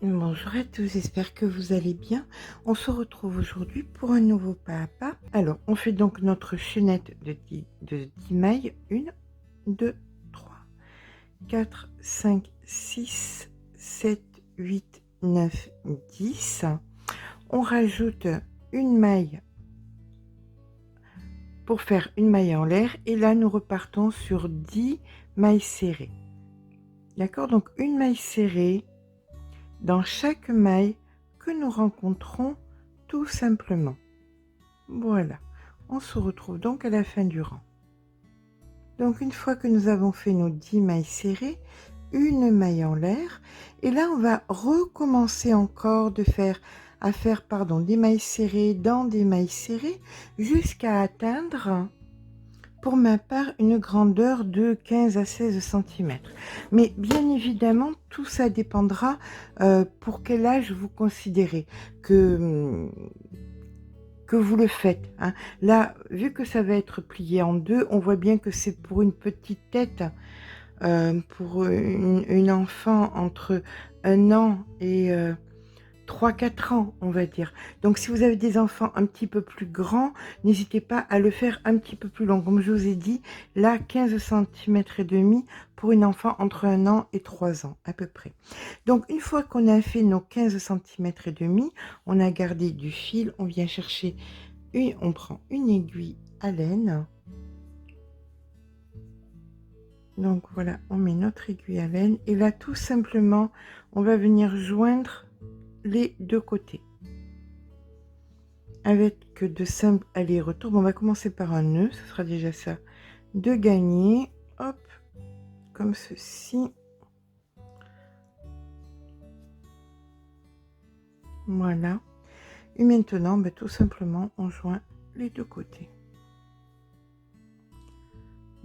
Bonjour à tous, j'espère que vous allez bien. On se retrouve aujourd'hui pour un nouveau pas à pas. Alors, on fait donc notre chaînette de 10 mailles. 1, 2, 3, 4, 5, 6, 7, 8, 9, 10. On rajoute une maille pour faire une maille en l'air. Et là, nous repartons sur 10 mailles serrées. D'accord? Donc, une maille serrée dans chaque maille que nous rencontrons tout simplement. Voilà, on se retrouve donc à la fin du rang. Donc une fois que nous avons fait nos 10 mailles serrées, une maille en l'air, et là on va recommencer encore à faire des mailles serrées dans des mailles serrées jusqu'à atteindre, pour ma part, une grandeur de 15 à 16 centimètres. Mais bien évidemment, tout ça dépendra pour quel âge vous considérez que vous le faites, hein. Là, vu que ça va être plié en deux, on voit bien que c'est pour une petite tête, pour une enfant entre 1 an et 3-4 ans, on va dire. Donc si vous avez des enfants un petit peu plus grands, n'hésitez pas à le faire un petit peu plus long. Comme je vous ai dit, là, 15 centimètres et demi pour une enfant entre 1 an et 3 ans, à peu près. Donc une fois qu'on a fait nos 15 centimètres et demi, on a gardé du fil, on vient chercher on prend une aiguille à laine. Donc voilà, on met notre aiguille à laine et là tout simplement, on va venir joindre les deux côtés avec de simples allers-retours. Bon, on va commencer par un nœud, ce sera déjà ça de gagner. Hop, comme ceci. Voilà. Et maintenant, tout simplement, on joint les deux côtés.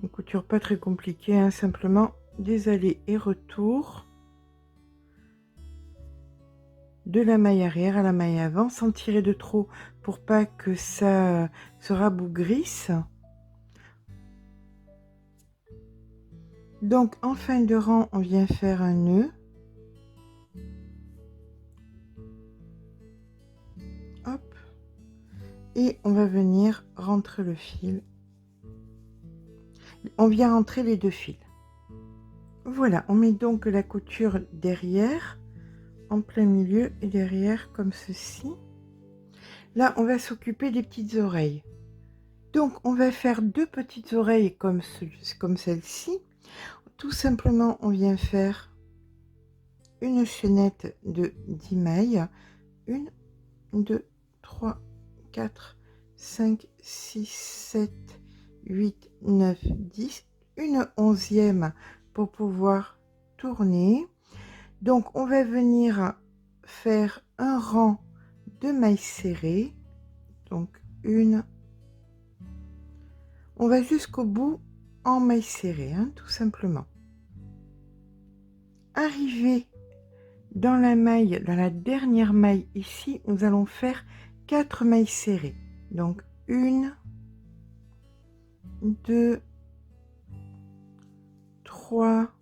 Une couture pas très compliquée, hein, simplement des allers et retours de la maille arrière à la maille avant, sans tirer de trop pour pas que ça se rabougrisse. Donc en fin de rang, on vient faire un nœud. Hop. Et on va venir rentrer le fil. On vient rentrer les deux fils. Voilà, on met donc la couture derrière, en plein milieu et derrière comme ceci. Là, on va s'occuper des petites oreilles. Donc, on va faire deux petites oreilles comme celle-ci. Tout simplement, on vient faire une chaînette de 10 mailles. 1, 2, 3, 4, 5, 6, 7, 8, 9, 10. Une 11e pour pouvoir tourner. Donc, on va venir faire un rang de mailles serrées. Donc, une. On va jusqu'au bout en mailles serrées, hein, tout simplement. Arrivé dans la maille, dans la dernière maille ici, nous allons faire 4 mailles serrées. Donc, 1, 2, 3,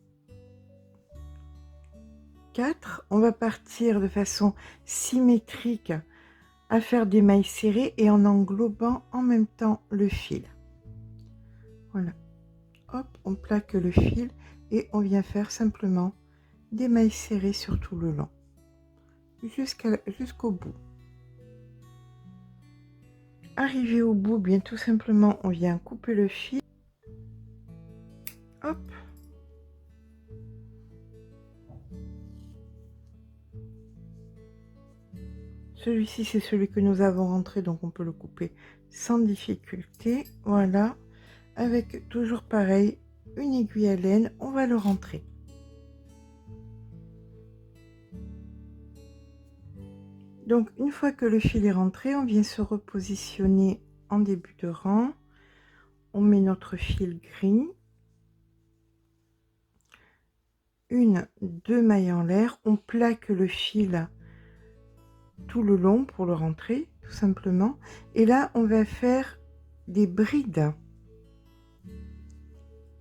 4. On va partir de façon symétrique à faire des mailles serrées et en englobant en même temps le fil. Voilà. Hop, on plaque le fil et on vient faire simplement des mailles serrées sur tout le long, jusqu'au bout. Arrivé au bout, bien tout simplement, on vient couper le fil. Hop. Celui-ci, c'est celui que nous avons rentré, donc on peut le couper sans difficulté. Voilà. Avec toujours pareil, une aiguille à laine, on va le rentrer. Donc, une fois que le fil est rentré, on vient se repositionner en début de rang. On met notre fil gris. 1, 2 mailles en l'air. On plaque le fil tout le long pour le rentrer, tout simplement. Et là, on va faire des brides.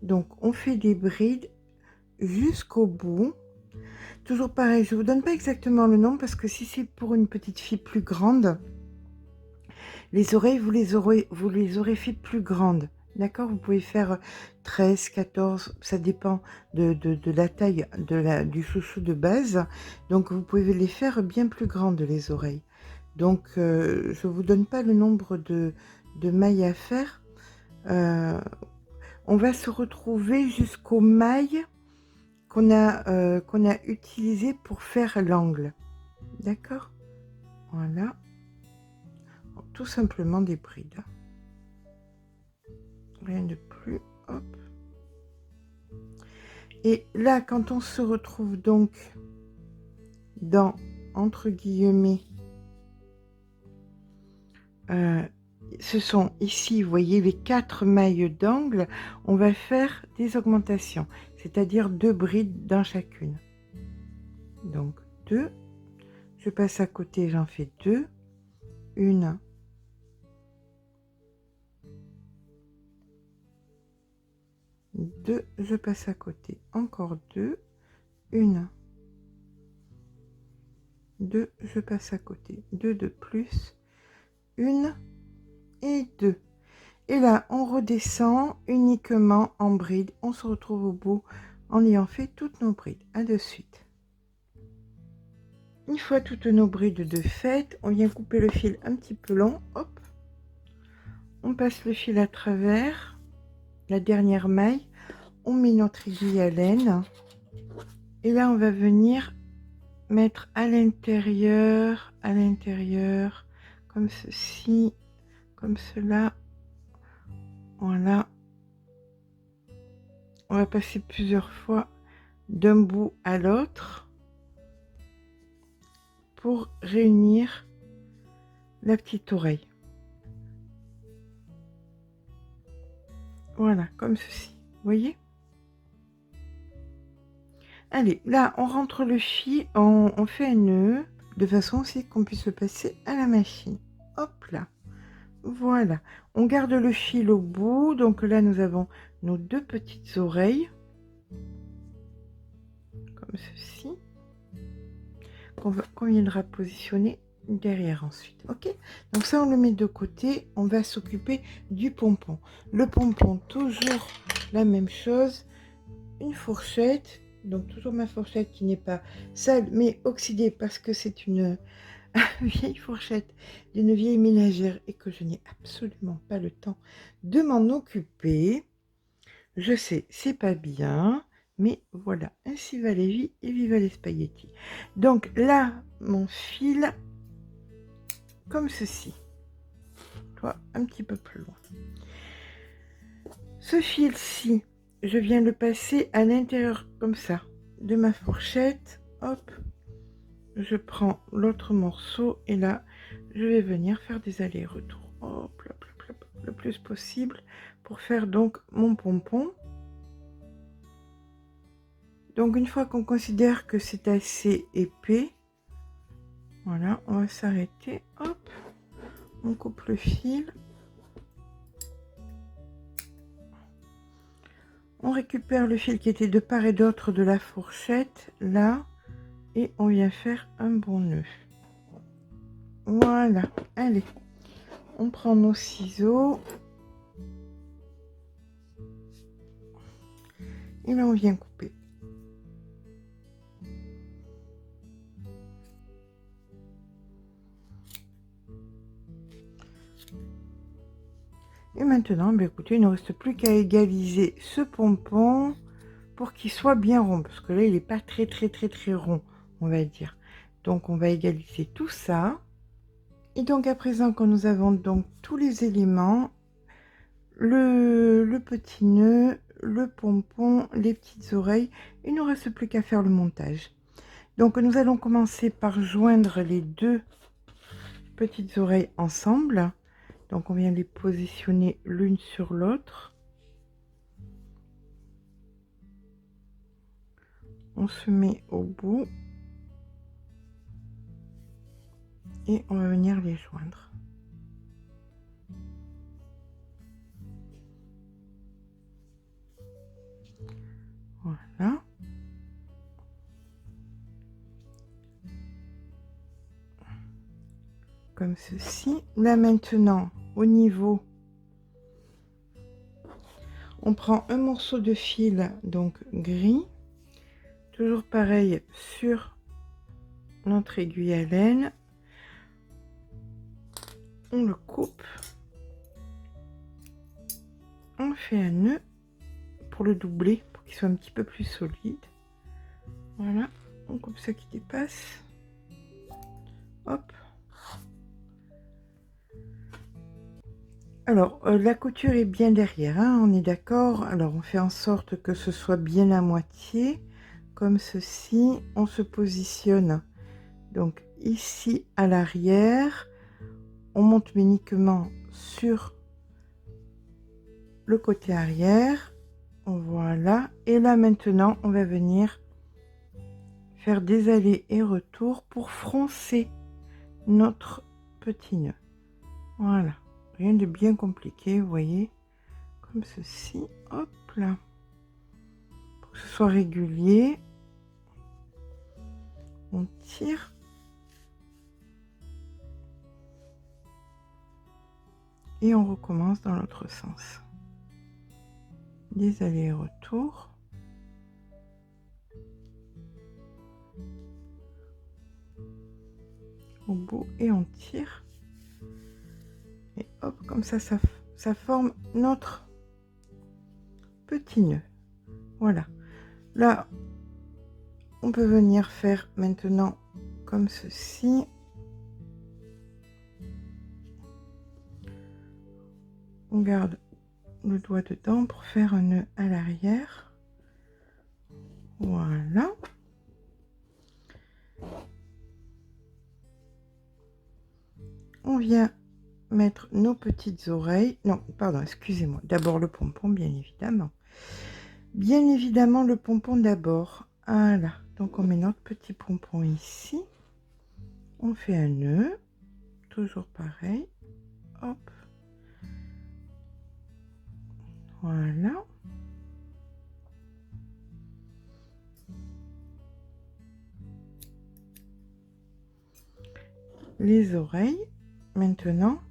Donc, on fait des brides jusqu'au bout. Toujours pareil, je vous donne pas exactement le nom parce que si c'est pour une petite fille plus grande, les oreilles, vous les aurez fait plus grandes. D'accord? Vous pouvez faire 13, 14, ça dépend de la taille du chouchou de base. Donc, vous pouvez les faire bien plus grandes, les oreilles. Donc, je vous donne pas le nombre de mailles à faire. On va se retrouver jusqu'aux mailles qu'on a utilisées pour faire l'angle. D'accord? Voilà. Tout simplement des brides. Rien de plus. Hop. Et là, quand on se retrouve donc dans, entre guillemets, ce sont ici, vous voyez, les 4 mailles d'angle, on va faire des augmentations, c'est-à-dire 2 brides dans chacune. Donc 2, je passe à côté, j'en fais 2, 1, 2, je passe à côté, encore 2, 1, 2, je passe à côté, 2 de plus, 1 et 2. Et là, on redescend uniquement en bride. On se retrouve au bout en ayant fait toutes nos brides. À de suite. Une fois toutes nos brides de fait, on vient couper le fil un petit peu long. Hop. On passe le fil à travers la dernière maille. On met notre aiguille à laine. Et là, on va venir mettre à l'intérieur, comme ceci, comme cela. Voilà. On va passer plusieurs fois d'un bout à l'autre pour réunir la petite oreille. Voilà, comme ceci. Vous voyez? Allez, là, on rentre le fil, on fait un nœud, de façon aussi qu'on puisse le passer à la machine. Hop là. Voilà. On garde le fil au bout. Donc là, nous avons nos 2 petites oreilles. Comme ceci. Qu'on viendra positionner derrière ensuite. Ok, donc ça on le met de côté. On va s'occuper du pompon. Le pompon, toujours la même chose, une fourchette, donc toujours ma fourchette qui n'est pas sale mais oxydée parce que c'est une vieille fourchette d'une vieille ménagère et que je n'ai absolument pas le temps de m'en occuper. Je sais, c'est pas bien, mais voilà, ainsi va les vies et viva les spaghettis. Donc là, mon fil, comme ceci, toi, un petit peu plus loin. Ce fil-ci, je viens le passer à l'intérieur, comme ça, de ma fourchette. Hop, je prends l'autre morceau et là, je vais venir faire des allers-retours. Hop, le plus possible pour faire donc mon pompon. Donc une fois qu'on considère que c'est assez épais, voilà, on va s'arrêter. Hop, on coupe le fil. On récupère le fil qui était de part et d'autre de la fourchette, là, et on vient faire un bon nœud. Voilà, allez, on prend nos ciseaux. Et là, on vient couper. Et maintenant, bah, écoutez, il ne reste plus qu'à égaliser ce pompon pour qu'il soit bien rond. Parce que là, il n'est pas très rond, on va dire. Donc, on va égaliser tout ça. Et donc, à présent que nous avons donc tous les éléments, le petit nœud, le pompon, les petites oreilles, il ne nous reste plus qu'à faire le montage. Donc, nous allons commencer par joindre les 2 petites oreilles ensemble. Donc on vient les positionner l'une sur l'autre. On se met au bout. Et on va venir les joindre. Voilà. comme ceci. Là maintenant, au niveau, on prend un morceau de fil, donc gris, toujours pareil sur notre aiguille à laine, on le coupe, on fait un nœud pour le doubler, pour qu'il soit un petit peu plus solide. Voilà, on coupe ça qui dépasse, hop. Alors, la couture est bien derrière, hein, on est d'accord. Alors, on fait en sorte que ce soit bien à moitié, comme ceci. On se positionne donc ici à l'arrière. On monte uniquement sur le côté arrière. Voilà. Et là, maintenant, on va venir faire des allers et retours pour froncer notre petit nœud. Voilà. Rien de bien compliqué, vous voyez, comme ceci, hop là, pour que ce soit régulier, on tire, et on recommence dans l'autre sens, des allers-retours, au bout, et on tire, et hop, comme ça forme notre petit nœud. Voilà, là on peut venir faire maintenant comme ceci. On garde le doigt dedans pour faire un nœud à l'arrière. Voilà, on vient mettre nos petites oreilles, non pardon, excusez-moi, d'abord le pompon, bien évidemment le pompon d'abord. Voilà, donc on met notre petit pompon ici, on fait un nœud, toujours pareil, hop, voilà, les oreilles. Maintenant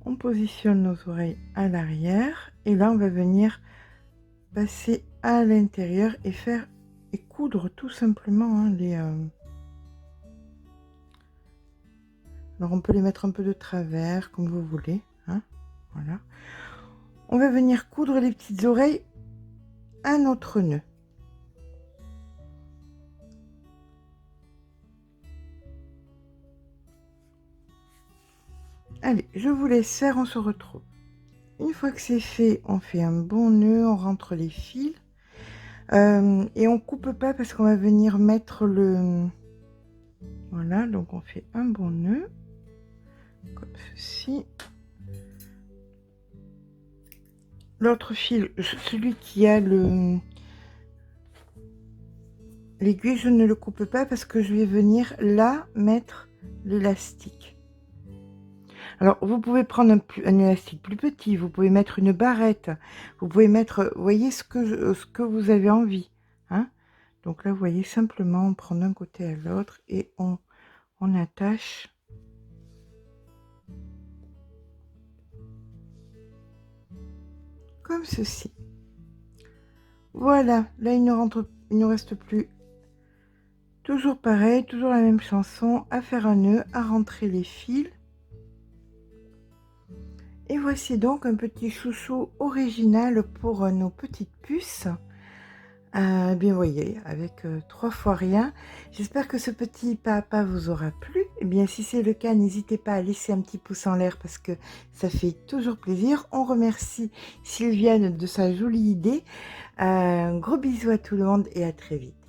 on positionne nos oreilles à l'arrière, et là on va venir passer à l'intérieur et faire et coudre tout simplement, hein, les alors on peut les mettre un peu de travers comme vous voulez, hein, voilà. On va venir coudre les petites oreilles à notre nœud. Allez, je vous laisse faire, on se retrouve. Une fois que c'est fait, on fait un bon nœud, on rentre les fils, et on coupe pas parce qu'on va venir mettre le... Voilà, donc on fait un bon nœud, comme ceci. L'autre fil, celui qui a le... l'aiguille, je ne le coupe pas parce que je vais venir là mettre l'élastique. Alors, vous pouvez prendre un élastique plus petit, vous pouvez mettre une barrette, vous pouvez mettre, vous voyez, ce que vous avez envie, hein. Donc là, vous voyez, simplement, on prend d'un côté à l'autre et on attache. Comme ceci. Voilà, là, il ne reste plus, toujours pareil, toujours la même chanson, à faire un nœud, à rentrer les fils. Et voici donc un petit chouchou original pour nos petites puces. Bien, vous voyez, avec 3 fois rien. J'espère que ce petit papa vous aura plu. Et bien, si c'est le cas, n'hésitez pas à laisser un petit pouce en l'air parce que ça fait toujours plaisir. On remercie Sylviane de sa jolie idée. Un gros bisou à tout le monde et à très vite.